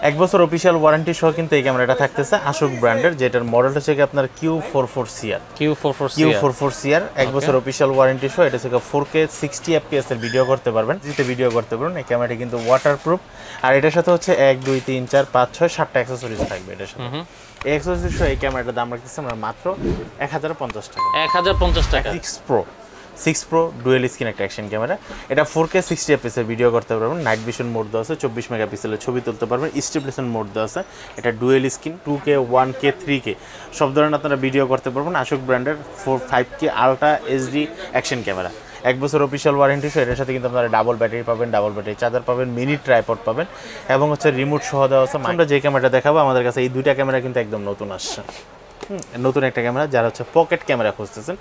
এক বছর official warranty সহ কিন্তু এই ক্যামেরাটা থাকতেছে আশুক ব্র্যান্ডের, যেটার মডেল হচ্ছে কি আপনার Q44CR। Q44CR এক বছর অফিসিয়াল ওয়ারেন্টি সহ, এটা হচ্ছে 4K 60 fps এর ভিডিও করতে পারবেন, যেতে ভিডিও করতে পারবেন। এই ক্যামেরাটি কিন্তু ওয়াটারপ্রুফ, আর এটার সাথে হচ্ছে 1 2 3 4 5 6 7টা অ্যাকসেসরিজ থাকবে এটার সাথে। এই অ্যাকসেসরিজ সহ এই ক্যামেরাটার দাম রাখতেছি আমরা মাত্র 1050 টাকা। 1050 টাকা। 6 Pro ডুয়েল স্ক্রিন একটা অ্যাকশন ক্যামেরা, এটা 4K 60 fps এর ভিডিও করতে পারবেন, নাইট ভিশন মোড দেওয়া আছে, 24 মেগাপিক্সেলের ছবি তুলতে পারবেন, স্টেবিলাইজেশন মোড দেওয়া আছে, এটা dual screen 2K 1K 3K সব ধরনের আপনারা ভিডিও করতে পারবেন। আশুক ব্র্যান্ডের 5K ultra HD action camera, এক বছর অফিসিয়াল ওয়ারেন্টি সহ, এটার সাথে কিন্তু আপনারা ডাবল ব্যাটারি পাবেন, ডাবল ব্যাটারি চার্জার পাবেন, মিনি ট্রাইপড পাবেন এবং হচ্ছে রিমোট সহ দেওয়া আছে। আমরা যে ক্যামেরাটা দেখাবো আমাদের কাছে এই দুইটা ক্যামেরা কিন্তু একদম নতুন আসছে, নতুন একটা ক্যামেরা। যারা হচ্ছে পকেট ক্যামেরা খুঁজতেছেন,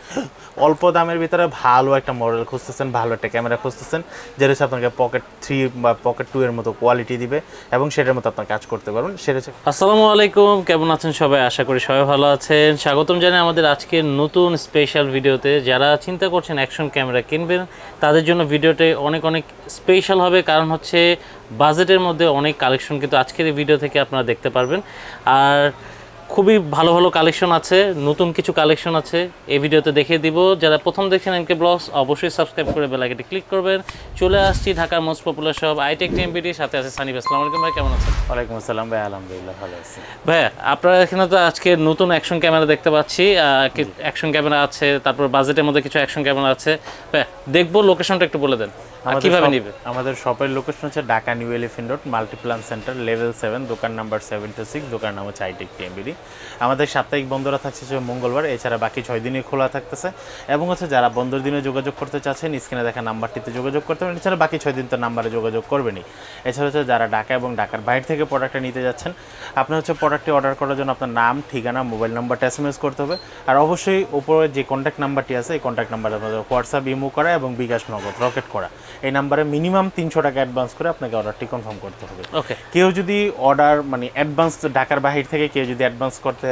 অল্প দামের ভিতরে ভালো একটা মডেল খুঁজতেছেন, ভালো একটা ক্যামেরা খুঁজতেছেন, যেটা হচ্ছে আপনাকে পকেট 3 বা পকেট 2 এর মতো কোয়ালিটি দিবে এবং সেটার মতো আপনার কাজ করতে পারবেন, সেটা হচ্ছে। আসসালামু আলাইকুম, কেমন আছেন সবাই? আশা করি সবাই ভালো আছেন। স্বাগতম জানাই আমাদের আজকের নতুন স্পেশাল ভিডিওতে। যারা চিন্তা করছেন অ্যাকশন ক্যামেরা কিনবেন, তাদের জন্য ভিডিওতে অনেক অনেক স্পেশাল হবে, কারণ হচ্ছে বাজেটের মধ্যে অনেক কালেকশন কিন্তু আজকের এই ভিডিও থেকে আপনারা দেখতে পারবেন। আর খুবই ভালো ভালো কালেকশন আছে, নতুন কিছু কালেকশন আছে এই ভিডিওতে দেখিয়ে দিব। যারা প্রথম দেখছেন এনকে ব্লগস, অবশ্যই সাবস্ক্রাইব করে বেল আইকনটি ক্লিক করবেন। চলে আসছি ঢাকার মোস্ট পপুলার শপ আইটেক টিএমবিডির সাথে আছে সানি ভাই। আসসালামু আলাইকুম ভাই, কেমন আছেন? ওয়ালাইকুম আসসালাম ভাই, আলহামদুলিল্লাহ ভালো আছি ভাই। আপনারা এখানে তো আজকে নতুন অ্যাকশন ক্যামেরা দেখতে পাচ্ছি, অ্যাকশন ক্যামেরা আছে, তারপর বাজেটের মধ্যে কিছু অ্যাকশন ক্যামেরা আছে। ভাই দেখবো, লোকেশনটা একটু বলে দেন কিভাবে নিবে। আমাদের শপের লোকেশন হচ্ছে Dhaka new elephant road, Multiplan centre, level 7, দোকান নাম্বার 76, দোকান নাম হচ্ছে আইটেক টিএমবিডি। আমাদের সাপ্তাহিক বন্ধরা থাকছে মঙ্গলবার, এছাড়া বাকি 6 দিনই খোলা থাকতেছে। এবং হচ্ছে যারা বন্ধের দিনে যোগাযোগ করতে চাচ্ছেন, স্ক্রিনে দেখা নাম্বারটিতে যোগাযোগ করতে পারেন, এছাড়া বাকি 6 দিন তো নাম্বারে যোগাযোগ করবেনই। এছাড়া হচ্ছে যারা ঢাকা এবং ঢাকার বাইরে থেকে প্রোডাক্টটা নিতে যাচ্ছেন, আপনার হচ্ছে প্রোডাক্টটি অর্ডার করার জন্য আপনার নাম, ঠিকানা, মোবাইল নাম্বারটা SMS করতে হবে। আর অবশ্যই উপরে যে কন্ট্যাক্ট নাম্বারটি আছে, এই কন্ট্যাক্ট নাম্বারে আপনাদের হোয়াটসঅ্যাপ, ইমো করা এবং বিকাশ নগদ রকেট করা, এই নাম্বারে মিনিমাম 300 টাকা অ্যাডভান্স করে আপনাকে অর্ডারটি কনফার্ম করতে হবে। ওকে। কেউ যদি অর্ডার অ্যাডভান্স ঢাকার বাহির থেকে কেউ যদি অ্যাডভান্স করতে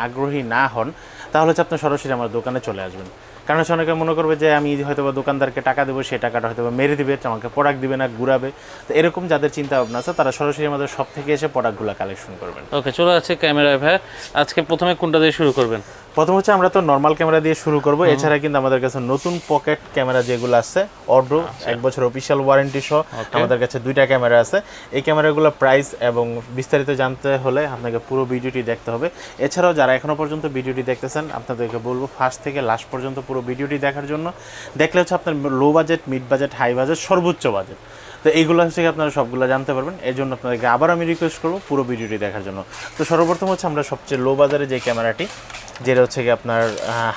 আগ্রহী না হন, তাহলে হচ্ছে আপনি সরাসরি আমার দোকানে চলে আসবেন। কারণ হচ্ছে অনেকে মনে করবে যে আমি হয়তো বা দোকানদারকে টাকা দেবো, সেই টাকাটা হয়তো বা মেরে দিবে, আমাকে প্রোডাক্ট দিবে না, ঘুরাবে। তো এরকম যাদের চিন্তা ভাবনা আছে, তারা সরাসরি আমাদের সব থেকে এসে প্রোডাক্টগুলো কালেকশন করবেন। ওকে, চলে আছে ক্যামেরা ভাই। আজকে প্রথমে কোনটা দিয়ে শুরু করবেন? প্রথম হচ্ছে আমরা তো নর্মাল ক্যামেরা দিয়ে শুরু করব। এছাড়া কিন্তু আমাদের কাছে নতুন পকেট ক্যামেরা যেগুলো আছে, অর্ডো 1 বছর অফিসিয়াল ওয়ারেন্টি সহ আমাদের কাছে 2টা ক্যামেরা আছে। এই ক্যামেরাগুলো প্রাইস এবং বিস্তারিত জানতে হলে আপনাকে পুরো ভিডিওটি দেখতে হবে। এছাড়াও যারা এখনো পর্যন্ত ভিডিওটি দেখতেছেন, আপনাদেরকে বলবো ফার্স্ট থেকে লাস্ট পর্যন্ত পুরো ভিডিওটি দেখার জন্য। দেখলে হচ্ছে আপনার low budget, mid budget, high budget, সর্বোচ্চ বাজেট, তো এইগুলো হচ্ছে আপনারা সবগুলো জানতে পারবেন। এই জন্য আপনাদেরকে আবার আমি রিকোয়েস্ট করবো পুরো ভিডিওটি দেখার জন্য। তো সর্বপ্রথম হচ্ছে আমরা সবচেয়ে লো বাজারে যে ক্যামেরাটি, যেটা হচ্ছে কি আপনার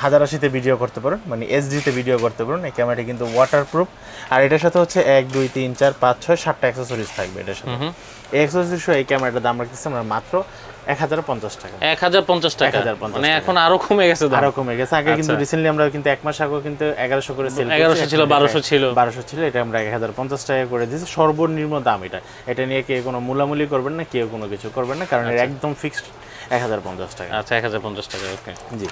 1080-তে ভিডিও করতে পারেন, HD-তে ভিডিও করতে পারেন। এই ক্যামেরাটি কিন্তু ওয়াটারপ্রুফ, আর এটার সাথে হচ্ছে 1 2 3 4 5 6 7টা অ্যাকসেসরিজ থাকবে এটার সাথে। এই অ্যাকসেসরিজ সহ এই ক্যামেরাটার দাম রাখতেছি আমরা মাত্র 1050 টাকা। 1050 টাকা, মানে এখন আরো কমে গেছে দাম। আরো কমে গেছে। আগে কিন্তু রিসেন্টলি আমরা কিন্তু 1 মাস আগে কিন্তু 1100 করে সেল করছি। 1100 ছিল, 1200 ছিল, এটা আমরা 1050 টাকা করে দিয়েছি, সর্বনিম্ন দাম এটা। এটা নিয়ে কেউ কোনো মূলামূলি করবেন না, কেউ কোনো কিছু করবেন না, কারণ এর একদম ফিক্সড 1050 টাকা। আচ্ছা, 1050 টাকা। ওকে জি।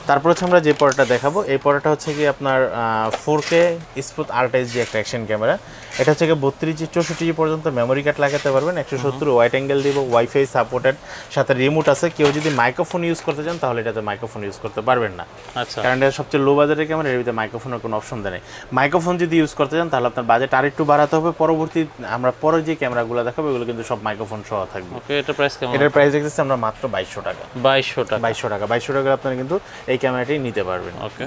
তারপর হচ্ছে আমরা যে পড়াটা দেখাবো, এই পড়াটা হচ্ছে কি আপনার 4K স্মুথ আলট্রা এইচডি একটা অ্যাকশন ক্যামেরা। এটা হচ্ছে কি 32 64 পর্যন্ত মেমোরি কার্ড লাগাতে পারবেন, 170 ওয়াইড অ্যাঙ্গেল দিব, ওয়াইফাই সাপোর্টেড, সাথে রিমোট আছে। কেউ যদি মাইক্রোফোন ইউজ করতে চান, তাহলে এটাতে মাইক্রোফোন ইউজ করতে পারবেন না। আচ্ছা, কারণ এটা সবচেয়ে লো বাজেটের ক্যামেরা, এর ভিতরে মাইক্রোফোনের কোনো অপশন দেয়। মাইক্রোফোন যদি ইউজ করতে চান, তাহলে আপনার বাজেট আরেকটু বাড়াতে হবে। পরবর্তী আমরা পরে যে ক্যামেরাগুলো দেখাবো, এগুলো কিন্তু সব মাইক্রোফোন সহ থাকবে। ওকে, এটা প্রাইস কেমন? এটার প্রাইস দেখতেছি আমরা মাত্র 2200 টাকা। 2200 টাকা আপনারা কিন্তু এই ক্যামেরাটি নিতে পারবেন। ওকে।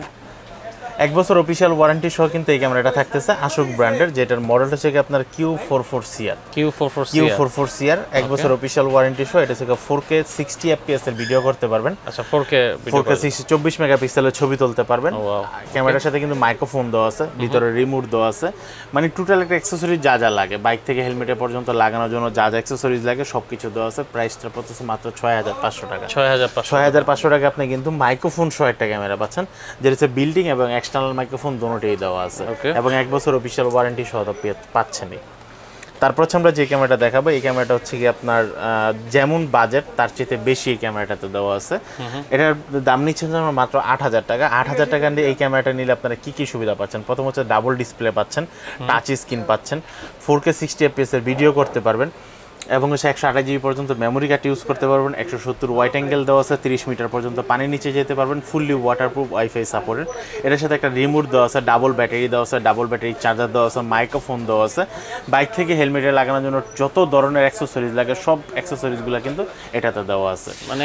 1 বছর অফিসিয়াল ওয়ারেন্টি সহ কিন্তু এই ক্যামেরাটা থাকতেছে আশুক ব্র্যান্ডের, যেটার মডেল হচ্ছে কি আপনার Q44CR। Q44CR 1 বছর অফিসিয়াল ওয়ারেন্টি সহ, এটা হচ্ছে 4K 60 fps এর ভিডিও করতে পারবেন। আচ্ছা, 4K 24 মেগাপিক্সেলের ছবি তুলতে পারবেন। ক্যামেরার সাথে কিন্তু মাইক্রোফোন দেওয়া আছে, ভিতরে রিমোট দেওয়া আছে, টোটাল একটা অ্যাকসেসরিজ যা যা লাগে, বাইক থেকে হেলমেটে পর্যন্ত লাগানোর জন্য যা যা অ্যাকসেসরিজ লাগে সবকিছু দেওয়া আছে। প্রাইসটা পড়তেছে মাত্র 6500 টাকা। 6500 টাকা আপনি কিন্তু মাইক্রোফোন সহ একটা ক্যামেরা পাচ্ছেন, যেটা হচ্ছে বিল্ডিং এবং এক্সটার্নাল মাইক্রোফোন দুটোই দেওয়া আছে, এবং 1 বছর অফিসিয়াল ওয়ারেন্টি সহ পাচ্ছেনই। তারপর হচ্ছে আমরা যে ক্যামেরাটা দেখাবো, এই ক্যামেরাটা হচ্ছে কি আপনার যেমন বাজেট তার চেয়ে বেশি এই ক্যামেরাটাতে দেওয়া আছে। এটার দাম নিচ্ছেন আমরা মাত্র 8000 টাকা। 8000 টাকা দিয়ে এই ক্যামেরাটা নিলে আপনারা কি কি সুবিধা পাচ্ছেন? প্রথম হচ্ছে ডাবল ডিসপ্লে পাচ্ছেন, টাচ স্ক্রিন পাচ্ছেন, 4K 60 fps এর ভিডিও করতে পারবেন, এবং হচ্ছে 128 জিবি পর্যন্ত মেমোরি কার্ড ইউজ করতে পারবেন, 170 ওয়াইড অ্যাঙ্গেল দেওয়া আছে, 30 মিটার পর্যন্ত পানির নিচে যেতে পারবেন, ফুললি ওয়াটারপ্রুফ ওয়াইফাই সাপোর্টেড। এটার সাথে একটা রিমোট দেওয়া আছে, ডাবল ব্যাটারি দেওয়া আছে, ডাবল ব্যাটারি চার্জার দেওয়া আছে, মাইক্রোফোন দেওয়া আছে। বাইক থেকে হেলমেটে লাগানোর জন্য যত ধরনের অ্যাক্সেসরিজ লাগে সব অ্যাক্সেসরিজগুলো কিন্তু এটাতে দেওয়া আছে। মানে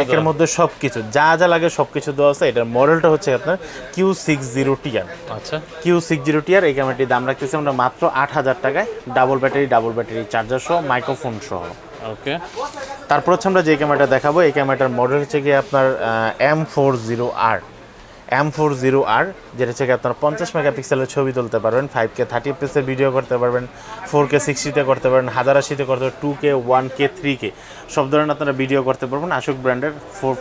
একের মধ্যে সবকিছু যা যা লাগে সবকিছু দেওয়া আছে। এটার মডেলটা হচ্ছে আপনার Q60TR। আচ্ছা, Q60TR এই ক্যামেরাটির দাম রাখতেছি আমরা মাত্র 8000 টাকায়, ডাবল ব্যাটারি চার্জার সহ, মাইক্রোফোন সহ। ওকে, তারপর হচ্ছে আমরা যে ক্যামেরাটা দেখাবো এই ক্যামেরাটার মডেল হচ্ছে কি আপনার M40R। M40R যেটা হচ্ছে কি আপনার 50 মেগাপিক্সেলের ছবি তুলতে পারবেন, 5K 30fps এর ভিডিও করতে পারবেন, 4K 60-তে করতে পারবেন, 1080-তে করতে পারবেন, 2K 1K 3K সব ধরনের আপনারা ভিডিও করতে পারবেন। আশুক ব্র্যান্ডের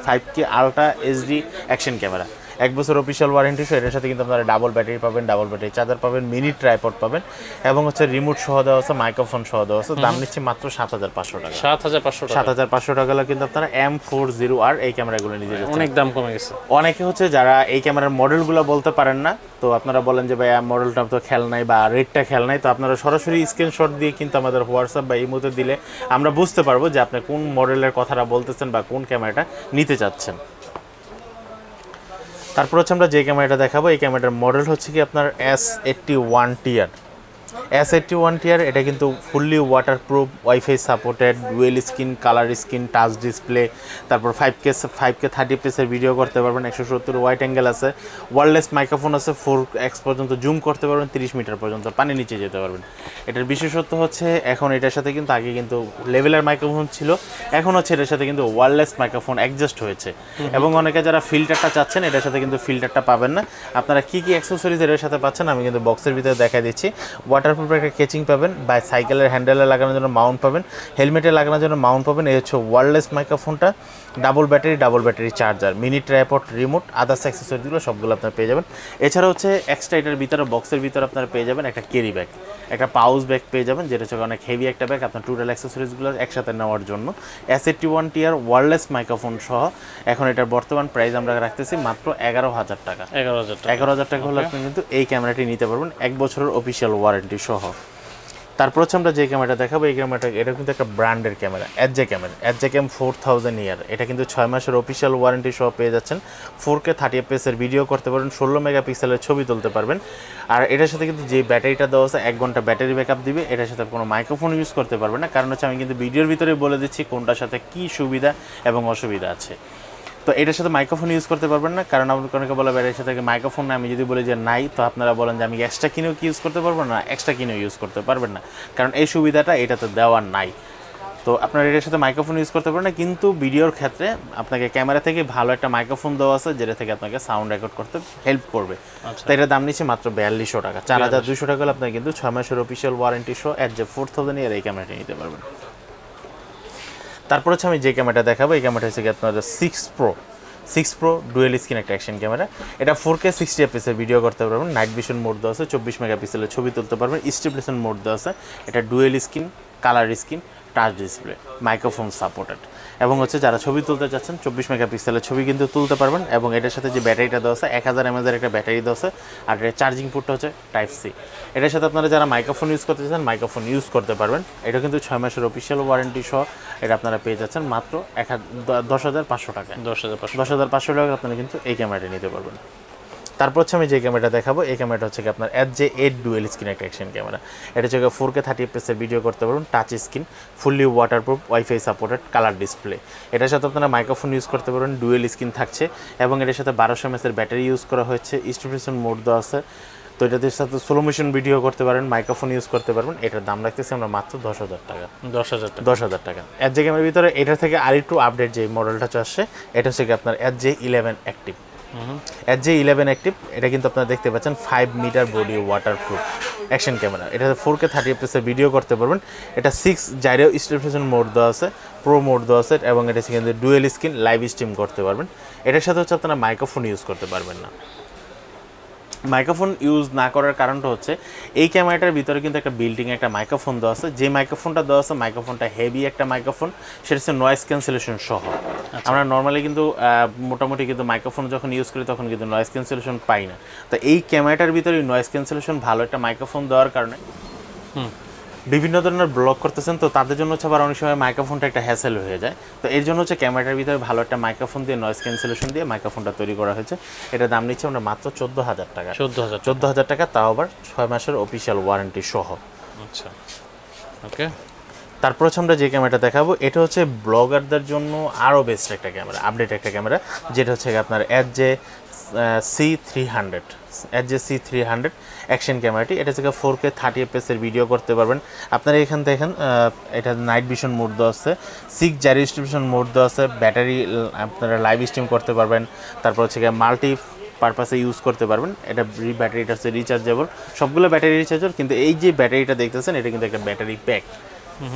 5K ultra HD action camera, 1 বছর অফিসিয়াল ওয়ারেন্টি সহ। এটার সাথে কিন্তু আপনারা ডাবল ব্যাটারি পাবেন, ডাবল ব্যাটারি চার্জার পাবেন, মিনি ট্রাইপড পাবেন এবং হচ্ছে রিমোট সহ দেওয়া আছে, মাইক্রোফোন সহ দেওয়া আছে। দাম নিচ্ছে মাত্র 7500 টাকা। 7500 টাকা হলে কিন্তু আপনারা M40R এই ক্যামেরাগুলো নিতে যাচ্ছেন। অনেক দাম কমে গেছে। অনেকে হচ্ছে যারা এই ক্যামেরার মডেলগুলো বলতে পারেন না, তো আপনারা বলেন যে ভাই মডেলটা তো খেয়াল নাই বা রেটটা খেয়াল নাই, তো আপনারা সরাসরি স্ক্রিনশট দিয়ে কিন্তু আমাদের হোয়াটসঅ্যাপ বা ইমোতে দিলে আমরা বুঝতে পারবো যে আপনি কোন মডেলের কথাটা বলতেছেন বা কোন ক্যামেরাটা নিতে চাচ্ছেন। তারপর হচ্ছে আমরা যে ক্যামেরাটা দেখাবো এই ক্যামেরাটার মডেল হচ্ছে কি আপনার S81TR। S81TR এটা কিন্তু fully waterproof, wifi supported, dual screen, colour screen, touch display, তারপর 5K 30fps এর ভিডিও করতে পারবেন, 170 ওয়াইড অ্যাঙ্গেল আছে, ওয়্যারলেস মাইক্রোফোন আছে, 4x পর্যন্ত জুম করতে পারবেন, 30 মিটার পর্যন্ত পানির নিচে যেতে পারবেন। এটার বিশেষত্ব হচ্ছে এখন এটার সাথে কিন্তু আগে কিন্তু লেভেলার মাইক্রোফোন ছিল, এখন হচ্ছে এটার সাথে কিন্তু ওয়্যারলেস মাইক্রোফোন অ্যাডজাস্ট হয়েছে। এবং অনেকে যারা ফিল্টারটা চাচ্ছেন এটার সাথে কিন্তু ফিল্টারটা পাবেন না। আপনারা কি কি অ্যাক্সেসরিজ এর সাথে পাচ্ছেন আমি কিন্তু বক্সের ভিতরে দেখাই দিচ্ছি। ওয়াটারপ্রুফ একটা কেচিং পাবেন, বা সাইকেলের হ্যান্ডেলে লাগানোর জন্য মাউন্ট পাবেন, হেলমেটে লাগানোর জন্য মাউন্ট পাবেন। এই হচ্ছে ওয়্যারলেস মাইক্রোফোনটা, double battery charger, mini tripod, remote, others অ্যাক্সেসরিজগুলো সবগুলো আপনারা পেয়ে যাবেন। এছাড়া হচ্ছে এক্সট্রা এটার ভিতরে বক্সের ভিতরে আপনারা পেয়ে যাবেন একটা ক্যারি ব্যাগ, একটা পাউচ ব্যাগ পেয়ে যাবেন, যেটা হচ্ছে অনেক হেভি একটা ব্যাগ আপনার টোটাল অ্যাক্সেসরিজগুলো একসাথে নেওয়ার জন্য। S81TR ওয়্যারলেস মাইক্রোফোন সহ এখন এটার বর্তমান প্রাইস আমরা রাখতেছি মাত্র 11000 টাকা। 11000 টাকা হলে আপনি কিন্তু এই ক্যামেরাটি নিতে পারবেন 1 বছরের অফিসিয়াল ওয়ারেন্টি সহ। তারপর হচ্ছে আমরা যে ক্যামেরাটা দেখাবো এই ক্যামেরাটা, এটা কিন্তু একটা ব্র্যান্ডের ক্যামেরা, এজেক্যাম 4000 এটা কিন্তু 6 মাসের অফিসিয়াল ওয়ারেন্টি সহ পেয়ে যাচ্ছেন। 4K 30fps এর ভিডিও করতে পারবেন, 16 মেগাপিক্সেলের ছবি তুলতে পারবেন। আর এটার সাথে কিন্তু যে ব্যাটারিটা দেওয়া আছে 1 ঘন্টা ব্যাটারি ব্যাকআপ দিবে। এটার সাথে কোনো মাইক্রোফোন ইউজ করতে পারবেন না, কারণ হচ্ছে আমি কিন্তু ভিডিওর ভিতরে বলে দিচ্ছি কোনটার সাথে কী সুবিধা এবং অসুবিধা আছে। তো এটার সাথে মাইক্রোফোন ইউজ করতে পারবেন না, কারণ আপনাকে অনেকে বলে এর সাথে মাইক্রোফোন না, আমি যদি বলি যে নাই, তো আপনারা বলেন যে আমি এক্সট্রা কিনেও কি ইউজ করতে পারবো না, এক্সট্রা কিনেও ইউজ করতে পারবেন না, কারণ এই সুবিধাটা এটাতে দেওয়ার নাই। তো আপনারা এটার সাথে মাইক্রোফোন ইউজ করতে পারেন না, কিন্তু ভিডিওর ক্ষেত্রে আপনাকে ক্যামেরা থেকে ভালো একটা মাইক্রোফোন দেওয়া আছে, যেটা থেকে আপনাকে সাউন্ড রেকর্ড করতে হেল্প করবে। তো এটার দাম নিচ্ছে মাত্র 4200 টাকা। 4200 টাকা হলে আপনাকে কিন্তু 6 মাসের অফিসিয়াল ওয়ারেন্টি সহ AJ4000 এই ক্যামেরাটি নিতে পারবেন। তারপর হচ্ছে আমি যে ক্যামেরাটা দেখাবো এই ক্যামেরাটা হচ্ছে আপনাদের 6 Pro ডুয়েল স্ক্রিন একটা অ্যাকশন ক্যামেরা। এটা 4K 60fps এর ভিডিও করতে পারবেন, নাইট ভিশন মোড দেওয়া আছে, 24 মেগাপিক্সেলের ছবি তুলতে পারবেন, স্টেবিলাইজেশন মোড দেওয়া আছে। এটা dual screen, colour screen, touch display, microphone supported. এবং হচ্ছে যারা ছবি তুলতে চাচ্ছেন 24 মেগাপিক্সেলের ছবি কিন্তু তুলতে পারবেন। এবং এটার সাথে যে ব্যাটারিটা দেওয়া আছে 1000 mAh এর একটা ব্যাটারি দেওয়া আছে, আর এর চার্জিং পোর্টটা হচ্ছে টাইপ সি। এটার সাথে আপনারা যারা মাইক্রোফোন ইউজ করতে চান মাইক্রোফোন ইউজ করতে পারবেন। এটা কিন্তু 6 মাসের অফিসিয়াল ওয়ারেন্টি সহ এটা আপনারা পেয়ে যাচ্ছেন মাত্র 10500 টাকায়। 10500 টাকা আপনারা কিন্তু এই ক্যামেরাটি নিতে পারবেন। তারপর হচ্ছে আমি যে ক্যামেরাটা দেখাবো এই ক্যামেরাটা হচ্ছে আপনার AJ8 ডুয়েল স্ক্রিন একটা অ্যাকশন ক্যামেরা। এটা হচ্ছে 4K 30fps এর ভিডিও করতে পারবেন, touch screen, fully waterproof, wifi supported, colour display. এটার সাথে আপনারা মাইক্রোফোন ইউজ করতে পারবেন, ডুয়েল স্ক্রিন থাকছে এবং এটার সাথে 1200 mAh এর ব্যাটারি ইউজ করা হয়েছে, স্টেবিলাইজেশন মোড দেওয়া আছে। তো এটাদের সাথে স্লো মোশন ভিডিও করতে পারেন, মাইক্রোফোন ইউজ করতে পারবেন। এটার দাম রাখতেছি আমরা মাত্র 10000 টাকা। 10000 টাকা। AJ ক্যামেরার ভিতরে এটার থেকে আরেকটু আপডেট যে মডেলটা আসছে এটা হচ্ছে আপনার AJ11 অ্যাক্টিভ। AJ11 অ্যাক্টিভ এটা কিন্তু আপনারা দেখতে পাচ্ছেন 5 meter body waterproof action camera. এটা 4K 30fps এর ভিডিও করতে পারবেন। এটা 6 জাইরো স্টেবিলাইজেশন মোড দেওয়া আছে, প্রো মোড দেওয়া আছে এবং এটা কিন্তু ডুয়েল স্ক্রিন, লাইভ স্ট্রিম করতে পারবেন। এটার সাথে হচ্ছে আপনারা মাইক্রোফোন ইউজ করতে পারবেন না। মাইক্রোফোন ইউজ না করার কারণটা হচ্ছে এই ক্যামেরাটার ভিতরে কিন্তু একটা বিল্ডিং একটা মাইক্রোফোন দেওয়া আছে। যে মাইক্রোফোনটা দেওয়া আছে মাইক্রোফোনটা হেভি একটা মাইক্রোফোন, সেটা হচ্ছে নয়েজ ক্যান্সেলেশন সহ। আমরা নর্মালি কিন্তু মোটামুটি কিন্তু মাইক্রোফোন যখন ইউজ করি তখন কিন্তু নয়েজ ক্যান্সেলেশন পাই না। তো এই ক্যামেরাটার ভিতরে নয়েজ ক্যান্সেলেশন ভালো একটা মাইক্রোফোন দেওয়ার কারণে বিভিন্ন ধরনের ব্লগ করতেছেন, তো তাদের জন্য হচ্ছে আবার অনেক সময় মাইক্রোফোনটা একটা হ্যাসেল হয়ে যায়। তো এর জন্য হচ্ছে ক্যামেরাটার ভিতরে ভালো একটা মাইক্রোফোন দিয়ে নয়েজ ক্যান্সেলেশন দিয়ে মাইক্রোফোনটা তৈরি করা হয়েছে। এটার দাম নিচ্ছে আমরা মাত্র 14,000 টাকা। 14,000 টাকা, তাও আবার 6 মাসের অফিসিয়াল ওয়ারেন্টি সহ। আচ্ছা, ওকে। তারপর হচ্ছে আমরা যে ক্যামেরাটা দেখাবো এটা হচ্ছে ব্লগারদের জন্য আরও বেস্ট একটা ক্যামেরা, আপডেট একটা ক্যামেরা, যেটা হচ্ছে আপনার HJ-C300 HJ-C300 অ্যাকশন ক্যামেরাটি। এটা থেকে 4K 30 fps এর ভিডিও করতে পারবেন। আপনারা এখান দেখেন এটা নাইট ভিশন মোড দেওয়া আছে, 6 জাইরোস্ট্রিবিউশন মোড দেওয়া আছে, ব্যাটারি আপনারা লাইভ স্ট্রিম করতে পারবেন, তারপর হচ্ছে মাল্টি পারপাসে ইউজ করতে পারবেন। এটা ব্যাটারিটা হচ্ছে রিচার্জেবল, সবগুলো ব্যাটারি রিচার্জেবল, কিন্তু এই যে ব্যাটারিটা দেখতেছেন এটা কিন্তু একটা ব্যাটারি প্যাক,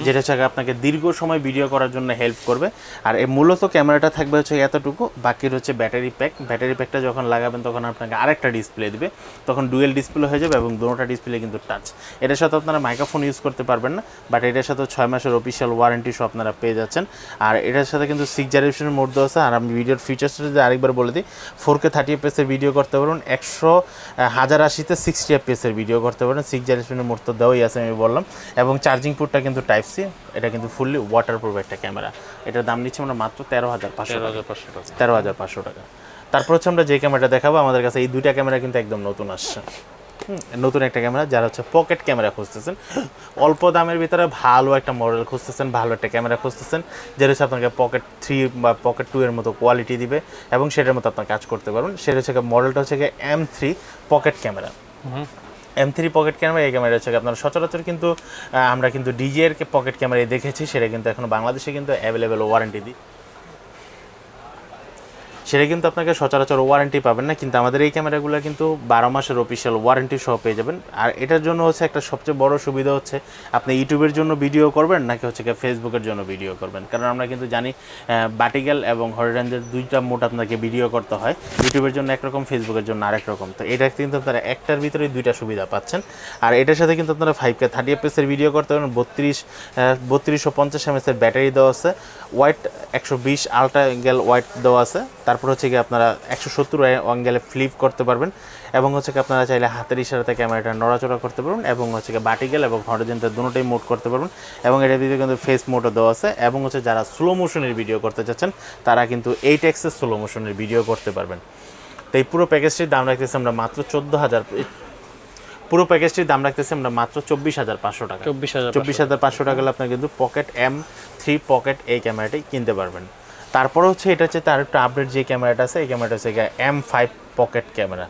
যেটা হচ্ছে আপনাকে দীর্ঘ সময় ভিডিও করার জন্য হেল্প করবে। আর এই মূলত ক্যামেরাটা থাকবে হচ্ছে এতটুকু, বাকির হচ্ছে ব্যাটারি প্যাক। ব্যাটারি প্যাকটা যখন লাগাবেন তখন আপনাকে আরেকটা ডিসপ্লে দিবে, তখন ডুয়েল ডিসপ্লে হয়ে যাবে এবং দুটোটা ডিসপ্লে কিন্তু টাচ। এটার সাথে আপনারা মাইক্রোফোন ইউজ করতে পারবেন না, বাট এটার সাথে 6 মাসের অফিসিয়াল ওয়ারেন্টি সহ আপনারা পেয়ে যাচ্ছেন। আর এটার সাথে কিন্তু 6 জেনারেশনের মোড দেওয়া আছে। আর আমি ভিডিওর ফিচার্সটা যদি আরেকবার বলে দিই, 4K 30 fps এর ভিডিও করতে পারবেন, 1080-তে 60 fps এর ভিডিও করতে পারবেন। 6 জেনারেশনের মোড তো দেওয়াই আছে আমি বললাম, এবং চার্জিং পোর্টটা কিন্তু টাইপ সি। এটা কিন্তু ফুললি ওয়াটারপ্রুফ একটা ক্যামেরা। এটার দাম নিচ্ছে আমরা মাত্র 13,500 টাকা। তারপর হচ্ছে আমরা যে ক্যামেরাটা দেখাবো, আমাদের কাছে এই দুইটা ক্যামেরা কিন্তু একদম নতুন আসছে, নতুন একটা ক্যামেরা। যারা হচ্ছে পকেট ক্যামেরা খুঁজতেছেন, অল্প দামের ভিতরে ভালো একটা মডেল খুঁজতেছেন, ভালো একটা ক্যামেরা খুঁজতেছেন, যেটা হচ্ছে আপনাকে পকেট 3 বা পকেট 2 এর মতো কোয়ালিটি দিবে এবং সেটার মতো আপনার কাজ করতে পারবেন, সেটা হচ্ছে মডেলটা হচ্ছে M3 pocket camera. M3 pocket camera, এই ক্যামেরা হচ্ছে আপনার সচরাচর কিন্তু আমরা কিন্তু DJI এর পকেট ক্যামেরায় দেখেছি, সেটা কিন্তু এখন বাংলাদেশে কিন্তু অ্যাভেলেবেল ওয়ারেন্টি দিই, সেটা কিন্তু আপনাকে সচরাচর ওয়ারেন্টি পাবেন না, কিন্তু আমাদের এই ক্যামেরাগুলো কিন্তু 12 মাসের অফিসিয়াল ওয়ারেন্টি সহ পেয়ে যাবেন। আর এটার জন্য হচ্ছে একটা সবচেয়ে বড় সুবিধা হচ্ছে আপনি ইউটিউবের জন্য ভিডিও করবেন নাকি হচ্ছে ফেসবুকের জন্য ভিডিও করবেন, কারণ আমরা কিন্তু জানি ভার্টিক্যাল এবং হরিজন্টাল দুইটা মোড আপনাকে ভিডিও করতে হয়, ইউটিউবের জন্য একরকম, ফেসবুকের জন্য আরেক রকম। তো এটা কিন্তু আপনারা একটার ভিতরে দুইটা সুবিধা পাচ্ছেন। আর এটার সাথে কিন্তু আপনারা 5K 30 fps এর ভিডিও করতে পারেন। 3250 mAh এর ব্যাটারি দেওয়া আছে, ওয়াইড 120 আলট্রা অ্যাঙ্গেল ওয়াইড দেওয়া আছে। তারপর হচ্ছে কি আপনারা 170 অ্যাঙ্গেলে ফ্লিপ করতে পারবেন, এবং হচ্ছে কি আপনারা চাইলে হাতের ইশারাতে ক্যামেরাটা নড়াচড়া করতে পারবেন, এবং হচ্ছে কি ভার্টিক্যাল এবং হরিজন্টাল দুটোটাই মোড করতে পারবেন। এবং এটার ভিতরে কিন্তু ফেস মোডও দেওয়া আছে, এবং হচ্ছে যারা স্লো মোশনের ভিডিও করতে চাচ্ছেন তারা কিন্তু 8x এর স্লো মোশনের ভিডিও করতে পারবেন। তো এই পুরো প্যাকেজটির দাম রাখতেছি আমরা মাত্র 24,500 টাকা। 24,500 টাকা হলে আপনার কিন্তু পকেট M3 পকেট এই ক্যামেরাটি কিনতে পারবেন। তারপর হচ্ছে এটা হচ্ছে তার একটা আপডেট যে ক্যামেরাটা আছে, এই ক্যামেরাটা হচ্ছে M5 পকেট ক্যামেরা।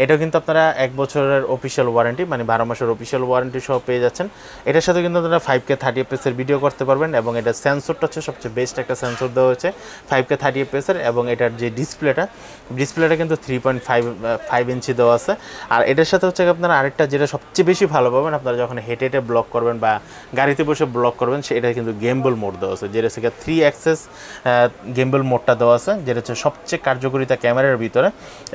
এটাও কিন্তু আপনারা 1 বছরের অফিসিয়াল ওয়ারেন্টি, মানে 12 মাসের অফিসিয়াল ওয়ারেন্টি সহ পেয়ে যাচ্ছেন। এটার সাথে কিন্তু আপনারা 5K 30 fps এর ভিডিও করতে পারবেন, এবং এটা সেন্সরটা হচ্ছে সবচেয়ে বেস্ট একটা সেন্সর দেওয়া হয়েছে 5K 30 fps এর, এবং এটার যে ডিসপ্লেটা কিন্তু 3.5 ইঞ্চি দেওয়া আছে। আর এটার সাথে হচ্ছে আপনারা আরেকটা যেটা সবচেয়ে বেশি ভালো পাবেন, আপনারা যখন হেঁটে ব্লগ করবেন বা গাড়িতে বসে ব্লগ করবেন, সেটা কিন্তু গেমবল মোড দেওয়া আছে, যেটা হচ্ছে 3 অ্যাক্সেস গেমবল মোডটা দেওয়া আছে, যেটা হচ্ছে সবচেয়ে কার্যকরিতা ক্যামেরার ভিতরে।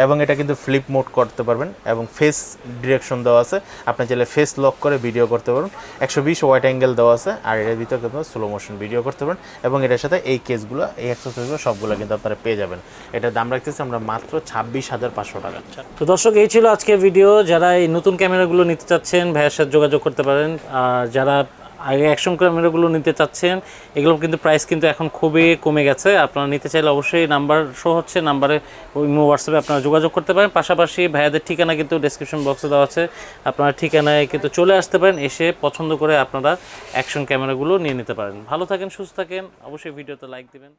এবং এটা কিন্তু ফ্লিপ মোড করতে পারবেন, এবং ফেস ডিরেকশন দেওয়া আছে, আপনি চাইলে ফেস লক করে ভিডিও করতে পারবেন। 120 ওয়াইড অ্যাঙ্গেল দেওয়া আছে, আর এর ভিতরে কিন্তু স্লো মোশন ভিডিও করতে পারেন, এবং এটার সাথে এই কেসগুলো, এই অ্যাক্সেসরিজগুলো সবগুলো কিন্তু আপনারা পেয়ে যাবেন। এটার দাম রাখতেছি আমরা মাত্র 26,500 টাকা। তো দর্শক, এই ছিল আজকের ভিডিও। যারা এই নতুন ক্যামেরাগুলো নিতে চাচ্ছেন ভাইয়ের সাথে যোগাযোগ করতে পারেন। আর যারা আগে অ্যাকশন ক্যামেরাগুলো নিতে চাচ্ছেন, এগুলো কিন্তু প্রাইস কিন্তু এখন খুবই কমে গেছে। আপনারা নিতে চাইলে অবশ্যই নাম্বার শো হচ্ছে, নাম্বারে ওই হোয়াটসঅ্যাপে আপনারা যোগাযোগ করতে পারেন। পাশাপাশি ভাইয়াদের ঠিকানা কিন্তু ডেসক্রিপশন বক্সে দেওয়া আছে, আপনারা ঠিকানায় কিন্তু চলে আসতে পারেন, এসে পছন্দ করে আপনারা অ্যাকশন ক্যামেরাগুলো নিয়ে নিতে পারেন। ভালো থাকেন, সুস্থ থাকেন, অবশ্যই ভিডিওতে লাইক দিবেন।